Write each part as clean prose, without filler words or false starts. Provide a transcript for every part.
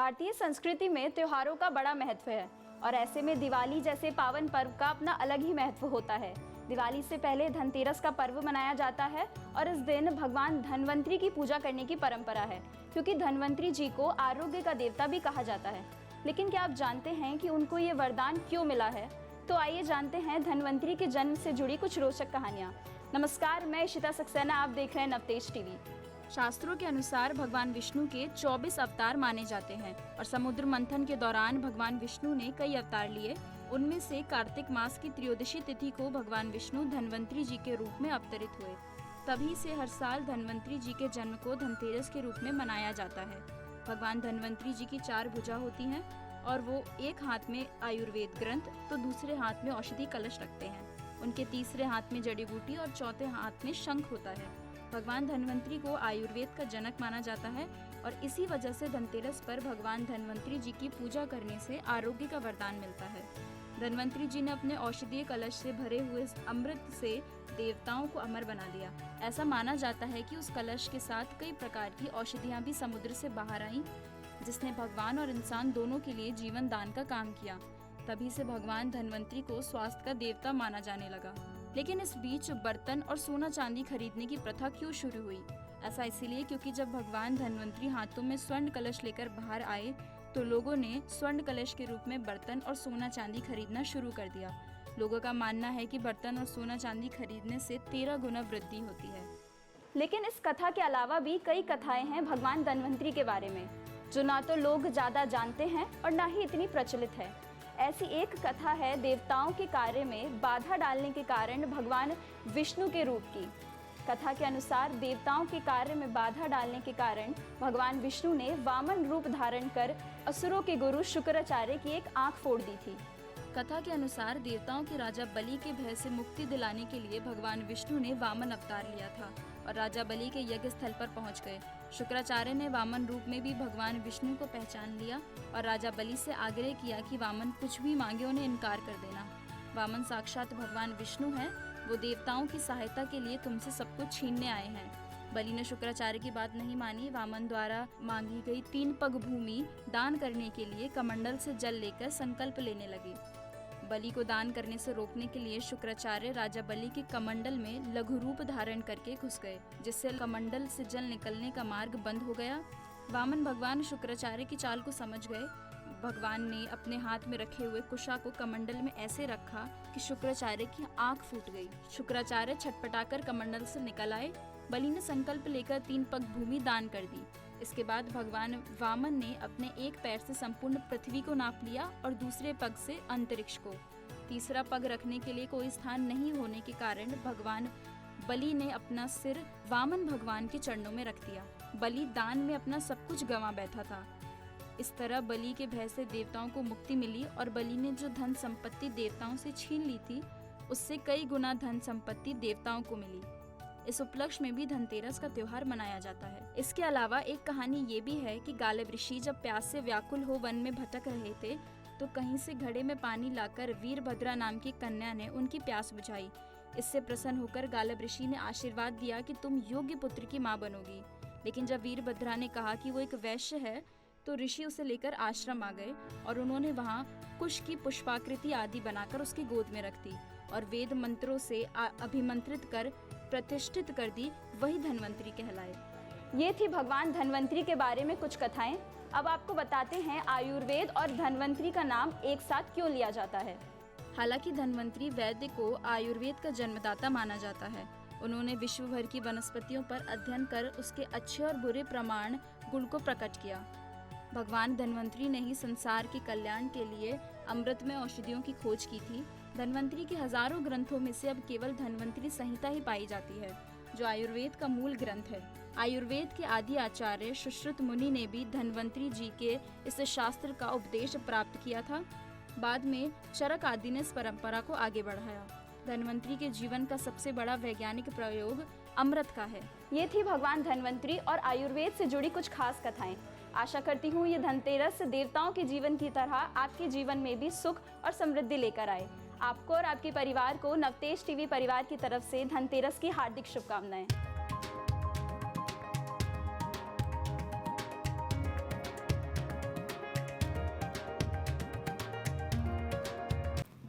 भारतीय संस्कृति में त्योहारों का बड़ा महत्व है और ऐसे में दिवाली जैसे पावन पर्व का अपना अलग ही महत्व होता है। दिवाली से पहले धनतेरस का पर्व मनाया जाता है और इस दिन भगवान धनवंतरी की पूजा करने की परंपरा है, क्योंकि धनवंतरी जी को आरोग्य का देवता भी कहा जाता है। लेकिन क्या आप जानते हैं कि उनको ये वरदान क्यों मिला है? तो आइए जानते हैं धनवंतरी के जन्म से जुड़ी कुछ रोचक कहानियाँ। नमस्कार, मैं इशिता सक्सेना, आप देख रहे हैं नवतेज टीवी। शास्त्रों के अनुसार भगवान विष्णु के 24 अवतार माने जाते हैं और समुद्र मंथन के दौरान भगवान विष्णु ने कई अवतार लिए। उनमें से कार्तिक मास की त्रयोदशी तिथि को भगवान विष्णु धनवंतरी जी के रूप में अवतरित हुए। तभी से हर साल धनवंतरी जी के जन्म को धनतेरस के रूप में मनाया जाता है। भगवान धनवंतरी जी की 4 भुजा होती हैं और वो एक हाथ में आयुर्वेद ग्रंथ तो दूसरे हाथ में औषधि कलश रखते हैं। उनके तीसरे हाथ में जड़ी बूटी और चौथे हाथ में शंख होता है। भगवान धनवंतरी को आयुर्वेद का जनक माना जाता है और इसी वजह से धनतेरस पर भगवान धनवंतरी जी की पूजा करने से आरोग्य का वरदान मिलता है। धनवंतरी जी ने अपने औषधीय कलश से भरे हुए अमृत से देवताओं को अमर बना दिया। ऐसा माना जाता है कि उस कलश के साथ कई प्रकार की औषधियां भी समुद्र से बाहर आईं, जिसने भगवान और इंसान दोनों के लिए जीवन दान का काम किया। तभी से भगवान धनवंतरी को स्वास्थ्य का देवता माना जाने लगा। लेकिन इस बीच बर्तन और सोना चांदी खरीदने की प्रथा क्यों शुरू हुई? ऐसा इसीलिए क्योंकि जब भगवान धनवंतरी हाथों में स्वर्ण कलश लेकर बाहर आए तो लोगों ने स्वर्ण कलश के रूप में बर्तन और सोना चांदी खरीदना शुरू कर दिया। लोगों का मानना है कि बर्तन और सोना चांदी खरीदने से 13 गुना वृद्धि होती है। लेकिन इस कथा के अलावा भी कई कथाएं हैं भगवान धनवंतरी के बारे में, जो ना तो लोग ज्यादा जानते हैं और ना ही इतनी प्रचलित है। ऐसी एक कथा है देवताओं के कार्य में बाधा डालने के कारण भगवान विष्णु के रूप की। कथा के अनुसार देवताओं के कार्य में बाधा डालने के कारण भगवान विष्णु ने वामन रूप धारण कर असुरों के गुरु शुक्राचार्य की एक आंख फोड़ दी थी। कथा के अनुसार देवताओं के राजा बलि के भय से मुक्ति दिलाने के लिए भगवान विष्णु ने वामन अवतार लिया था और राजा बलि के यज्ञ स्थल पर पहुंच गए। शुक्राचार्य ने वामन रूप में भी भगवान विष्णु को पहचान लिया और राजा बलि से आग्रह किया कि वामन कुछ भी मांगे उन्हें इनकार कर देना। वामन साक्षात भगवान विष्णु हैं, वो देवताओं की सहायता के लिए तुमसे सब कुछ छीनने आए हैं। बलि ने शुक्राचार्य की बात नहीं मानी। वामन द्वारा मांगी गई 3 पग भूमि दान करने के लिए कमंडल से जल लेकर संकल्प लेने लगे। बलि को दान करने से रोकने के लिए शुक्राचार्य राजा बलि के कमंडल में लघु रूप धारण करके घुस गए, जिससे कमंडल से जल निकलने का मार्ग बंद हो गया। वामन भगवान शुक्राचार्य की चाल को समझ गए। भगवान ने अपने हाथ में रखे हुए कुशा को कमंडल में ऐसे रखा कि शुक्राचार्य की आंख फूट गई। शुक्राचार्य छटपटाकर कमंडल से निकल आए। बलि ने संकल्प लेकर 3 पग भूमि दान कर दी। इसके बाद भगवान वामन ने अपने एक पैर से संपूर्ण पृथ्वी को नाप लिया और दूसरे पग से अंतरिक्ष को। तीसरा पग रखने के लिए कोई स्थान नहीं होने के कारण भगवान बलि ने अपना सिर वामन भगवान के चरणों में रख दिया। बलि दान में अपना सब कुछ गंवा बैठा था। इस तरह बलि के भय से देवताओं को मुक्ति मिली और बलि ने जो धन संपत्ति देवताओं से छीन ली थी, उससे कई गुना धन संपत्ति देवताओं को मिली। इस उपलक्ष्य में भी धनतेरस का त्योहार मनाया जाता है। इसके अलावा एक कहानी ये भी है कि गालिब ऋषि जब प्यास से व्याकुल हो वन में भटक रहे थे तो कहीं से घड़े में पानी लाकर वीरभद्रा नाम की कन्या ने उनकी प्यास बुझाई। इससे प्रसन्न होकर गालिब ऋषि ने आशीर्वाद दिया कि तुम योग्य पुत्र की माँ बनोगी। लेकिन जब वीरभद्रा ने कहा कि वो एक वैश्य है तो ऋषि उसे लेकर आश्रम आ गए और उन्होंने वहाँ कुश की पुष्पाकृति आदि बनाकर उसकी गोद में रख दी और वेद मंत्रों से अभिमंत्रित कर प्रतिष्ठित कर दी। वही धनवंतरी कहलाए। ये थी भगवान धनवंतरी के बारे में कुछ कथाएं। अब आपको बताते हैं आयुर्वेद और धनवंतरी का नाम एक साथ क्यों लिया जाता है। हालांकि धनवंतरी वैद्य को आयुर्वेद का जन्मदाता माना जाता है। उन्होंने विश्व भर की वनस्पतियों पर अध्ययन कर उसके अच्छे और बुरे प्रमाण गुण को प्रकट किया। भगवान धनवंतरी ने ही संसार के कल्याण के लिए अमृत में औषधियों की खोज की थी। धनवंतरी के हजारों ग्रंथों में से अब केवल धनवंतरी संहिता ही पाई जाती है, जो आयुर्वेद का मूल ग्रंथ है। आयुर्वेद के आदि आचार्य सुश्रुत मुनि ने भी धनवंतरी जी के इस शास्त्र का उपदेश प्राप्त किया था। बाद में चरक आदि ने इस परंपरा को आगे बढ़ाया। धनवंतरी के जीवन का सबसे बड़ा वैज्ञानिक प्रयोग अमृत का है। ये थी भगवान धनवंतरी और आयुर्वेद से जुड़ी कुछ खास कथाएं। आशा करती हूँ ये धनतेरस देवताओं के जीवन की तरह आपके जीवन में भी सुख और समृद्धि लेकर आए। आपको और आपके परिवार को नवतेज टीवी परिवार की तरफ से धनतेरस की हार्दिक शुभकामनाएं।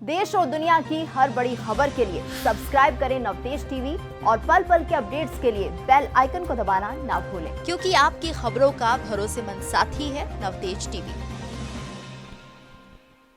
देश और दुनिया की हर बड़ी खबर के लिए सब्सक्राइब करें नवतेज टीवी और पल पल के अपडेट्स के लिए बेल आइकन को दबाना ना भूलें, क्योंकि आपकी खबरों का भरोसेमंद साथी है नवतेज टीवी।